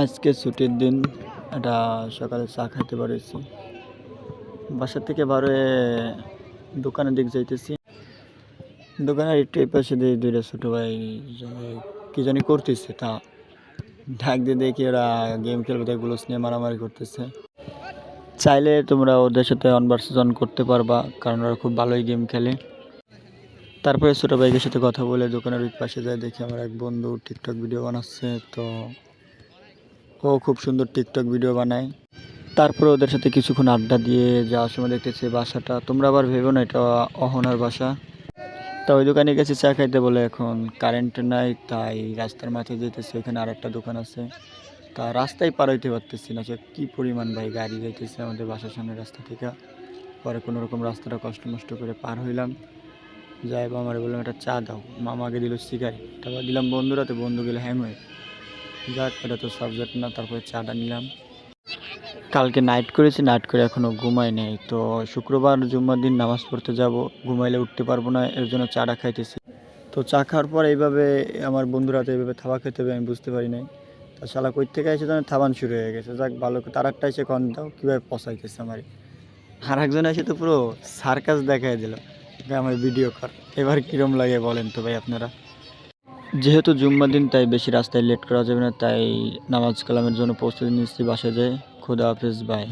আজকে ছুটির দিন। এটা সকালে চা খাইতে পারেছি। বাসা থেকে বারে দোকানের দিক যাইতেছি। দোকানের একটু পাশে দিয়ে দুইটা ছোট ভাই কি জানি করতেছে, তা ঢাক দিয়ে দেখি ওরা গেম খেলবে, তাই গ্লোভস নিয়ে মারামারি করতেছে। চাইলে তোমরা ওদের সাথে অন ভার্সেস অন করতে পারবা, কারণ ওরা খুব ভালোই গেম খেলে। তারপরে ছোট ভাইয়ের সাথে কথা বলে দোকানের ওই পাশে যায়, দেখি আমার এক বন্ধু টিকটক ভিডিও বানাচ্ছে। তো ও খুব সুন্দর টিকটক ভিডিও বানায়। তারপরে ওদের সাথে কিছুক্ষণ আড্ডা দিয়ে যাওয়ার সময় দেখতেছি বাসাটা, তোমরা আবার ভেবো না এটা অহনার বাসা। তা ওই দোকানে গেছি চা খাইতে বলে, এখন কারেন্ট নাই, তাই রাস্তার মাথায় যেতেছি। ওখানে আর একটা দোকান আছে, তা রাস্তায় পার হইতে পারতেছি না, যে কী পরিমাণ ভাই গাড়ি যাইতেছে আমাদের বাসার সামনে রাস্তা থেকে। পরে কোনো রকম রাস্তাটা কষ্ট মষ্ট করে পার হইলাম। যাই মামারে বললাম একটা চা দাও, মামাকে দিল সিগারেট। তারপর দিলাম বন্ধুরা, তো বন্ধু গেলে হ্যাং হয়ে। যাক, এটা তো সাবজেক্ট না। তারপরে চাটা নিলাম। কালকে নাইট করেছি, নাইট করে এখনও ঘুমাই নেই। তো শুক্রবার জুম্মার দিন নামাজ পড়তে যাব, ঘুমাইলে উঠতে পারবো না, এর জন্য চাটা খাইতেছি। তো চা খাওয়ার পর এইভাবে আমার বন্ধুরা তো এইভাবে থাবা খেতে হবে আমি বুঝতে পারি নাই। তা শালা কই থেকে এসে তখন থাবান শুরু হয়ে গেছে। যাক ভালো, তার একটা এসে কন দাও কীভাবে পচাইতেছে আমার। আর একজন এসে তো পুরো সার্কাস দেখাই দিল, আমার ভিডিও কর। এবার কীরম লাগে বলেন তো ভাই আপনারা। যেহেতু জুম্মার দিন, তাই বেশি রাস্তায় লেট করা যাবে না, তাই নামাজ কালামের জন্য প্রস্তুতি নিচ্ছি। বাসায় যাই। খুদা হাফেজ, বাই।